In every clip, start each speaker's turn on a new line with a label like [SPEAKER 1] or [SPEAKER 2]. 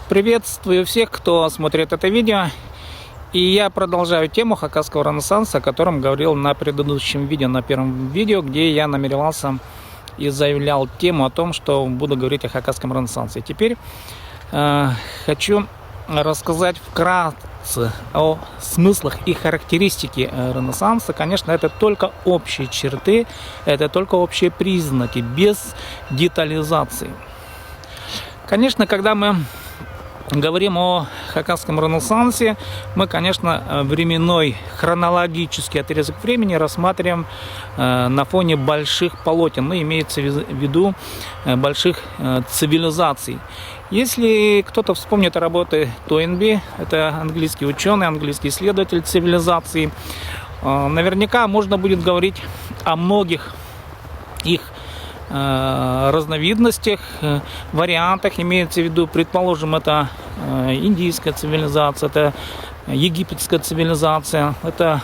[SPEAKER 1] Приветствую всех, кто смотрит это видео. И я продолжаю тему хакасского ренессанса, о котором говорил на предыдущем видео, на первом видео, где я намеревался и заявлял тему о том, что буду говорить о хакасском ренессансе. Теперь хочу рассказать вкратце о смыслах и характеристике ренессанса. Конечно, это только общие черты, это только общие признаки, без детализации. Конечно, когда мы говорим о хакасском ренессансе, мы, конечно, временной хронологический отрезок времени рассматриваем на фоне больших полотен, но имеется в виду больших цивилизаций. Если кто-то вспомнит работы Тойнби, это английский ученый, английский исследователь цивилизаций, наверняка можно будет говорить о многих их разновидностях, вариантах. Имеется в виду, предположим, это индийская цивилизация, это египетская цивилизация, это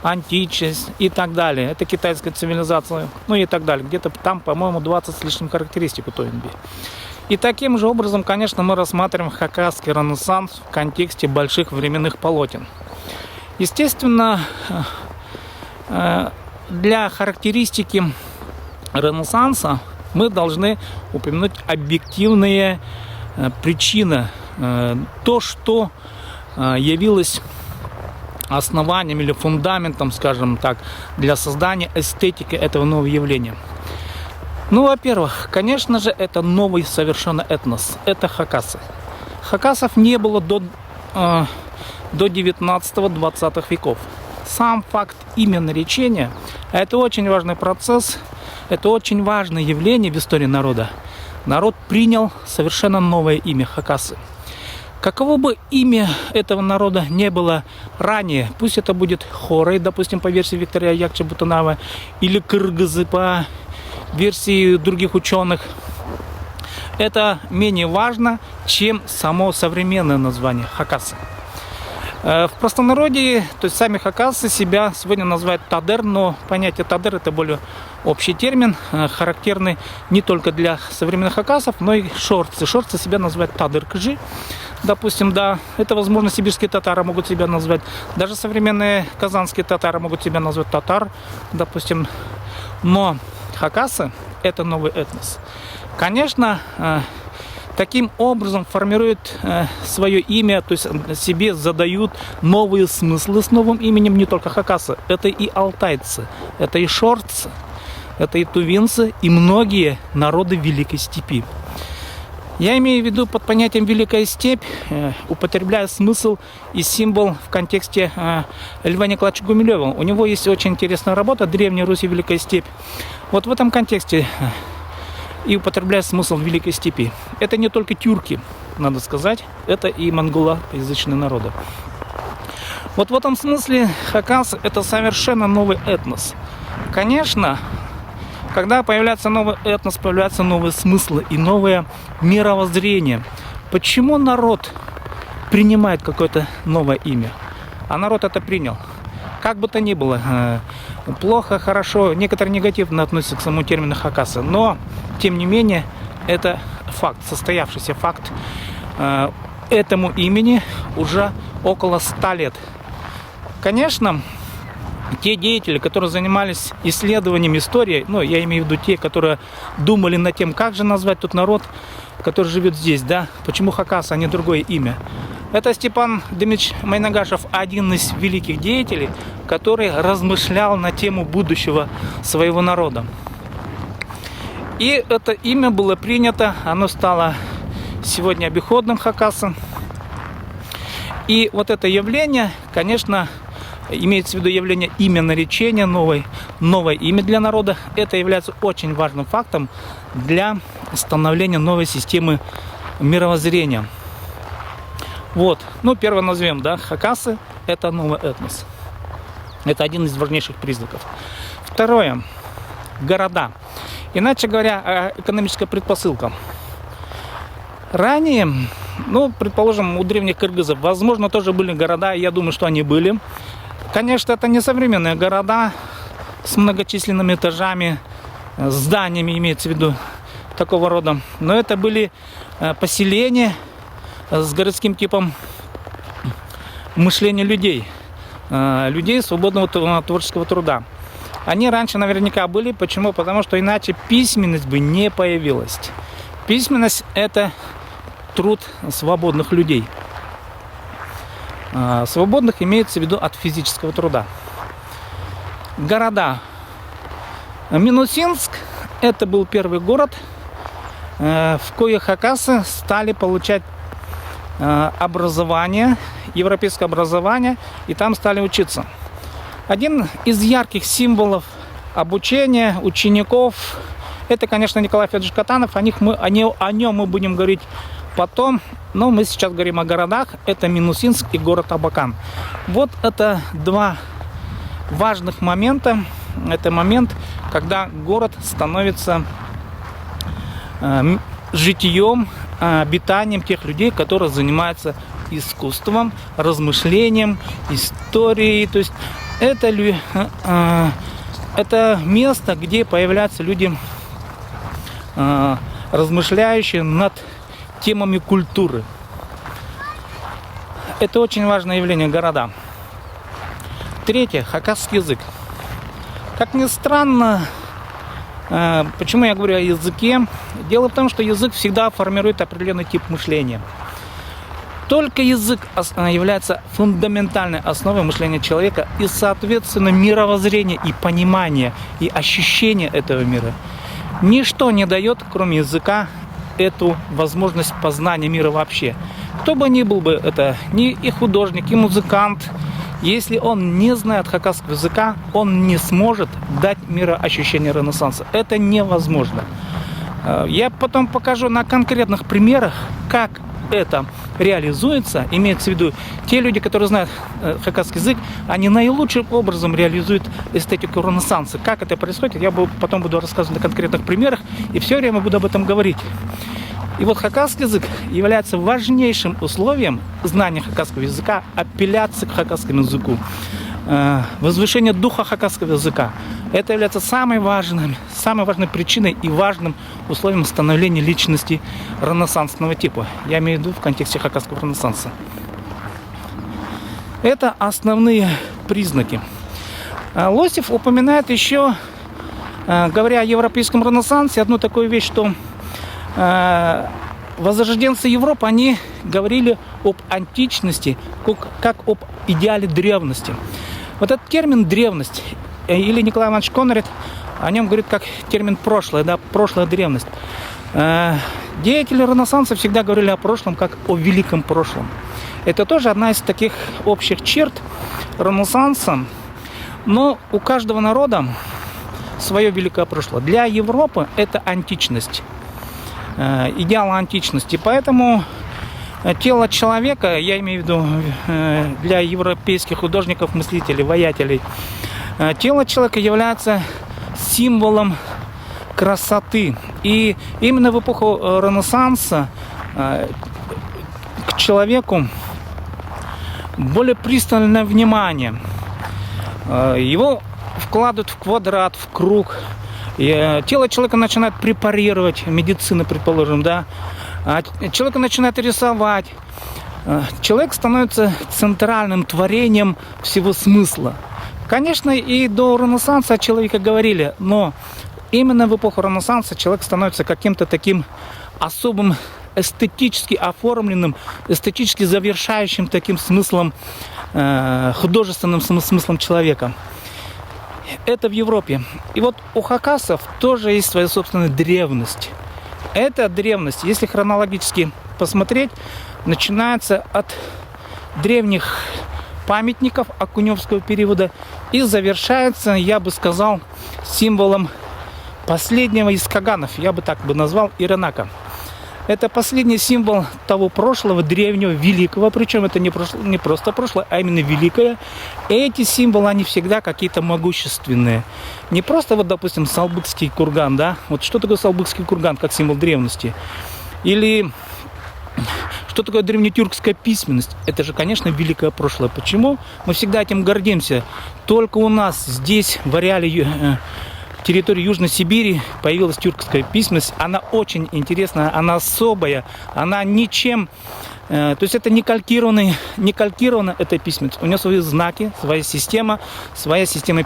[SPEAKER 1] античность и так далее, это китайская цивилизация, ну и так далее. Где-то там, по-моему, 20 с лишним характеристик у Тойнби. И таким же образом, конечно, мы рассматриваем хакасский ренессанс в контексте больших временных полотен. Естественно, для характеристики ренессанса мы должны упомянуть объективные причины, то, что явилось основанием или фундаментом, скажем так, для создания эстетики этого нового явления. Ну, во-первых, конечно же, это новый совершенно этнос, это хакасы. Хакасов не было до 19-20 веков. Сам факт имя наречения – это очень важный процесс, это очень важное явление в истории народа. Народ принял совершенно новое имя – хакасы. Каково бы имя этого народа не было ранее, пусть это будет хорой, допустим, по версии Виктория Якча-Бутунова, или кыргызы по версии других ученых, это менее важно, чем само современное название – хакасы. В простонародье, то есть сами хакасы себя сегодня называют тадер, но понятие тадер это более общий термин, характерный не только для современных хакасов, но и шорцы. Шорцы себя называют тадыр-кыжи, допустим, да, это, возможно, сибирские татары могут себя назвать, даже современные казанские татары могут себя назвать татар, допустим, но хакасы это новый этнос. Конечно, таким образом формируют свое имя, то есть себе задают новые смыслы с новым именем не только хакасы. Это и алтайцы, это и шорцы, это и тувинцы, и многие народы Великой Степи. Я имею в виду под понятием Великая Степь, употребляя смысл и символ в контексте Льва Николаевича Гумилева. У него есть очень интересная работа «Древняя Русь и Великая Степь». Вот в этом контексте и употребляет смысл Великой Степи. Это не только тюрки, надо сказать, это и монголоязычные народы. Вот в этом смысле хакасы это совершенно новый этнос. Конечно, когда появляется новый этнос, появляются новые смыслы и новое мировоззрение. Почему народ принимает какое-то новое имя? А народ это принял. Как бы то ни было, плохо, хорошо, некоторые негативно относятся к самому термину хакасы, но, тем не менее, это факт, состоявшийся факт. Этому имени уже около 100 лет. Конечно, те деятели, которые занимались исследованием истории, ну, я имею в виду те, которые думали над тем, как же назвать тот народ, который живет здесь, да, почему хакасы, а не другое имя. Это Степан Дмитриевич Майнагашев, один из великих деятелей, который размышлял на тему будущего своего народа. И это имя было принято, оно стало сегодня обиходным хакасом. И вот это явление, конечно, имеется в виду явление имя наречения, новое имя для народа. Это является очень важным фактом для становления новой системы мировоззрения. Вот, ну, первое назовем, да, хакасы – это новый этнос. Это один из важнейших признаков. Второе – города. Иначе говоря, экономическая предпосылка. Ранее, ну, предположим, у древних кыргызов, возможно, тоже были города, я думаю, что они были. Конечно, это не современные города с многочисленными этажами, зданиями, имеется в виду, такого рода. Но это были поселения, с городским типом мышления людей, людей свободного творческого труда. Они раньше наверняка были. Почему? Потому что иначе письменность бы не появилась. Письменность – это труд свободных людей. Свободных имеется в виду от физического труда. Города. Минусинск – это был первый город, в коем хакасы стали получать образование, европейское образование, и там стали учиться. Один из ярких символов обучения учеников – это, конечно, Николай Федорович Катанов. О нем мы будем говорить потом, но мы сейчас говорим о городах. Это Минусинск и город Абакан. Вот это два важных момента. Это момент, когда город становится житием, обитанием тех людей, которые занимаются искусством, размышлением, историей. То есть это место, где появляются люди, размышляющие над темами культуры. Это очень важное явление города. Третье. Хакасский язык. Как ни странно, почему я говорю о языке? Дело в том, что язык всегда формирует определенный тип мышления. Только язык является фундаментальной основой мышления человека и, соответственно, мировоззрения и понимания, и ощущения этого мира. Ничто не дает, кроме языка, эту возможность познания мира вообще. Кто бы ни был бы это, ни и художник, и музыкант, если он не знает хакасского языка, он не сможет дать мироощущение Ренессанса. Это невозможно. Я потом покажу на конкретных примерах, как это реализуется. Имеется в виду, те люди, которые знают хакасский язык, они наилучшим образом реализуют эстетику Ренессанса. Как это происходит, я потом буду рассказывать на конкретных примерах, и все время буду об этом говорить. И вот хакасский язык является важнейшим условием знания хакасского языка, апелляции к хакасскому языку, возвышения духа хакасского языка. Это является самой важной причиной и важным условием становления личности ренессансного типа. Я имею в виду в контексте хакасского ренессанса. Это основные признаки. Лосев упоминает еще, говоря о европейском ренессансе, одну такую вещь, что возрожденцы Европы, они говорили об античности как об идеале древности. Вот этот термин «древность», или Николай Иванович Конрад о нем говорит как термин «прошлое», да, прошлая древность. Деятели Ренессанса всегда говорили о прошлом как о великом прошлом. Это тоже одна из таких общих черт Ренессанса. Но у каждого народа свое великое прошлое. Для Европы это античность, идеал античности. Поэтому тело человека, я имею в виду для европейских художников, мыслителей, воятелей, тело человека является символом красоты. И именно в эпоху Ренессанса к человеку более пристальное внимание. Его вкладывают в квадрат, в круг. И тело человека начинает препарировать, медицина, предположим, да. Человек начинает рисовать. Человек становится центральным творением всего смысла. Конечно, и до Ренессанса о человеке говорили, но именно в эпоху Ренессанса человек становится каким-то таким особым, эстетически оформленным, эстетически завершающим таким смыслом, художественным смыслом человека. Это в Европе. И вот у хакасов тоже есть своя собственная древность. Эта древность, если хронологически посмотреть, начинается от древних памятников Окуневского периода и завершается, я бы сказал, символом последнего из каганов, я бы так бы назвал, Иренака. Это последний символ того прошлого, древнего, великого, причем это не просто прошлое, а именно великое. И эти символы, они всегда какие-то могущественные. Не просто, вот, допустим, Салбыкский курган, да? Вот что такое Салбыкский курган, как символ древности? Или что такое древнетюркская письменность? Это же, конечно, великое прошлое. Почему? Мы всегда этим гордимся. Только у нас здесь, в ареале территории Южной Сибири, появилась тюркская письменность. Она очень интересная, она особая, она ничем То есть это не калькированная эта письменность. У нее свои знаки, своя система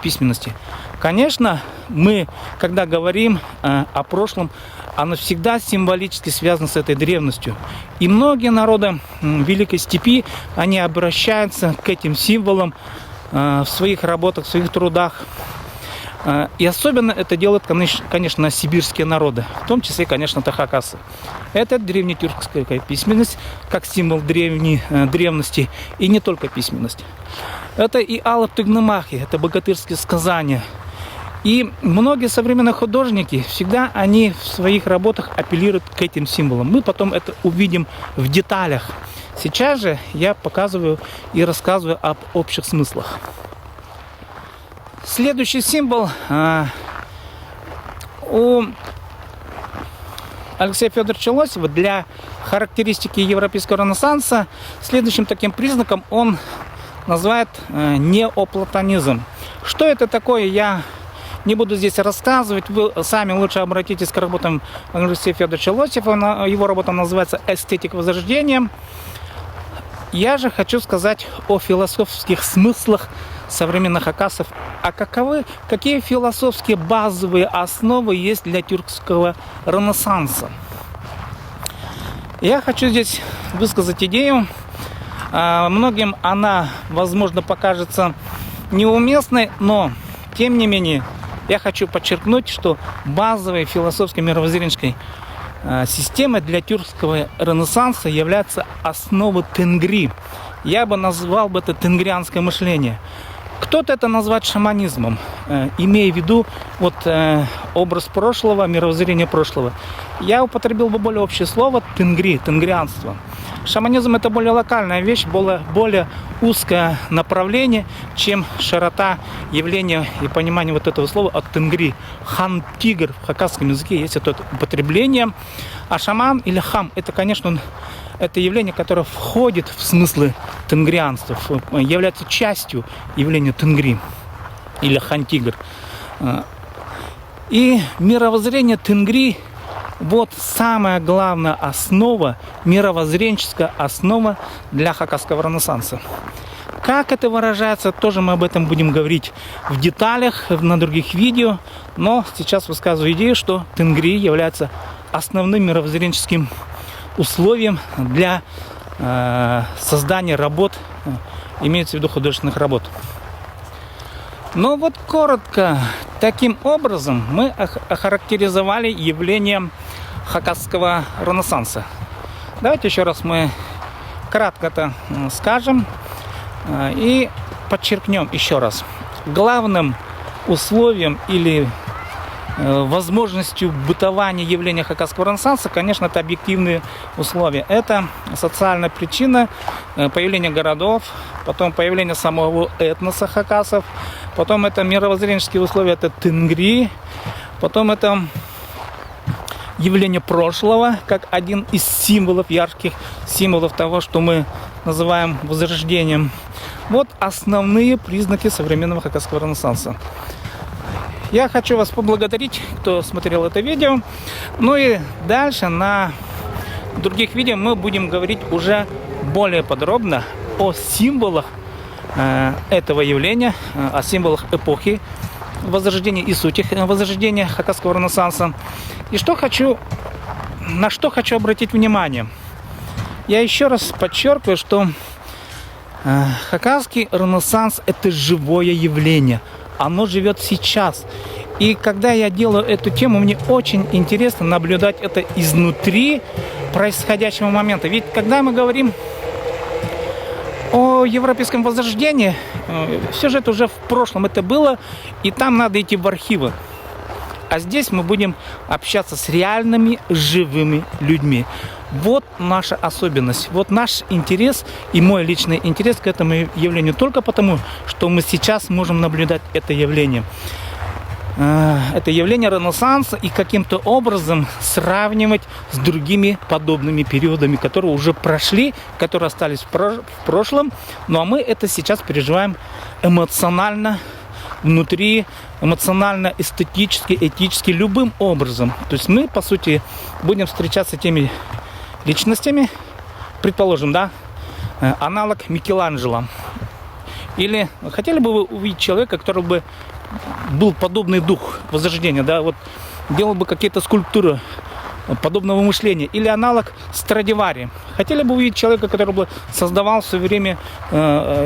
[SPEAKER 1] письменности. Конечно, мы, когда говорим о прошлом, оно всегда символически связано с этой древностью. И многие народы Великой Степи, они обращаются к этим символам в своих работах, в своих трудах. И особенно это делают, конечно, сибирские народы, в том числе, конечно, хакасы. Это древнетюркская письменность, как символ древности, и не только письменность. Это и аллы-тыгнымахи, это богатырские сказания. И многие современные художники всегда они в своих работах апеллируют к этим символам. Мы потом это увидим в деталях. Сейчас же я показываю и рассказываю об общих смыслах. Следующий символ у Алексея Федоровича Лосева для характеристики европейского ренессанса следующим таким признаком он называет неоплатонизм. Что это такое, я не буду здесь рассказывать, вы сами лучше обратитесь к работам Алексея Федоровича Лосева, его работа называется «Эстетика Возрождения». Я же хочу сказать о философских смыслах современных хакасов, а какие философские базовые основы есть для тюркского ренессанса. Я хочу здесь высказать идею, многим она, возможно, покажется неуместной, но, тем не менее, я хочу подчеркнуть, что базовой философской мировоззренческой системой для тюркского ренессанса является основа тенгри. Я бы назвал это тенгрианское мышление. Кто-то это назвать шаманизмом, имея в виду образ прошлого, мировоззрение прошлого. Я употребил бы более общее слово тенгри, тенгрианство. Шаманизм это более локальная вещь, более узкое направление, чем широта явления и понимания этого слова от тенгри. Хан-тигр в хакасском языке есть это употребление, а шаман или хам это, конечно, это явление, которое входит в смыслы тенгрианства, является частью явления тенгри или хан-тигр. И мировоззрение тенгри самая главная основа, мировоззренческая основа для хакасского ренессанса. Как это выражается, тоже мы об этом будем говорить в деталях, на других видео, но сейчас высказываю идею, что тенгри является основным мировоззренческим условием для создания работ, имеется в виду художественных работ. Но коротко, таким образом мы охарактеризовали явление хакасского ренессанса. Давайте еще раз мы кратко это скажем и подчеркнем еще раз. Главным условием или возможностью бытования явления хакасского ренессанса, конечно, это объективные условия. Это социальная причина появления городов, потом появление самого этноса хакасов, потом это мировоззренческие условия, это тенгри, потом это явление прошлого, как один из символов, ярких символов того, что мы называем возрождением. Вот основные признаки современного хакасского ренессанса. Я хочу вас поблагодарить, кто смотрел это видео. Ну и дальше на других видео мы будем говорить уже более подробно о символах этого явления, о символах эпохи возрождения и сути возрождения хакасского ренессанса. И на что хочу обратить внимание. Я еще раз подчеркиваю, что хакасский ренессанс – это живое явление. Оно живет сейчас. И когда я делаю эту тему, мне очень интересно наблюдать это изнутри происходящего момента. Ведь когда мы говорим о европейском возрождении, все же это уже в прошлом это было, и там надо идти в архивы. А здесь мы будем общаться с реальными живыми людьми. Вот наша особенность, вот наш интерес и мой личный интерес к этому явлению только потому, что мы сейчас можем наблюдать это явление. Это явление ренессанса и каким-то образом сравнивать с другими подобными периодами, которые уже прошли, которые остались в прошлом. Ну а мы это сейчас переживаем эмоционально, внутри, эмоционально, эстетически, этически, любым образом. То есть мы, по сути, будем встречаться с теми личностями, предположим, да, аналог Микеланджело. Или хотели бы вы увидеть человека, который бы был подобный дух возрождения, да, вот делал бы какие-то скульптуры подобного мышления, или аналог Страдивари. Хотели бы увидеть человека, который бы создавал в свое время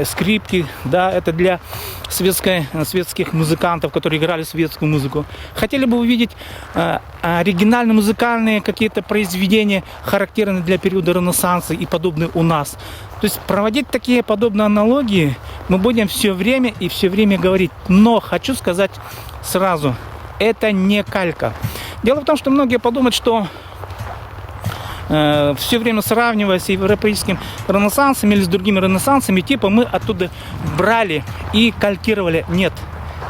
[SPEAKER 1] скрипки, да, это для светских музыкантов, которые играли светскую музыку. Хотели бы увидеть оригинальные музыкальные какие-то произведения, характерные для периода Ренессанса и подобные у нас. То есть проводить такие подобные аналогии мы будем все время и все время говорить. Но хочу сказать сразу, это не калька. Дело в том, что многие подумают, что все время сравнивая с европейским ренессансом или с другими ренессансами, типа мы оттуда брали и калькировали. Нет,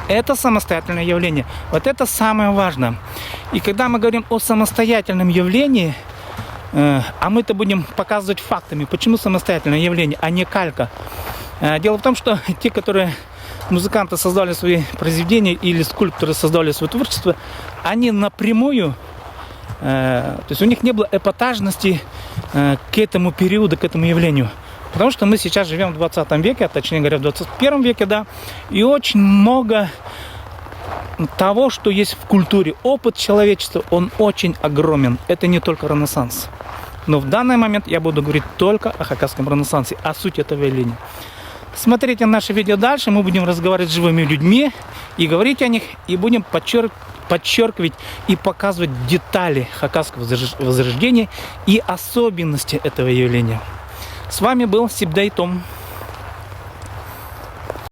[SPEAKER 1] это самостоятельное явление. Вот это самое важное. И когда мы говорим о самостоятельном явлении, а мы-то будем показывать фактами, почему самостоятельное явление, а не калька. Дело в том, что те, которые музыканты создали свои произведения или скульпторы создали свое творчество, они напрямую, то есть у них не было эпатажности к этому периоду, к этому явлению. Потому что мы сейчас живем в 20 веке, а точнее говоря, в 21 веке, да, и очень много того, что есть в культуре. Опыт человечества, он очень огромен. Это не только Ренессанс. Но в данный момент я буду говорить только о Хакасском Ренессансе, о сути этого явления. Смотрите наше видео дальше, мы будем разговаривать с живыми людьми и говорить о них, и будем подчеркивать и показывать детали Хакасского возрождения и особенности этого явления. С вами был Сибдай Том.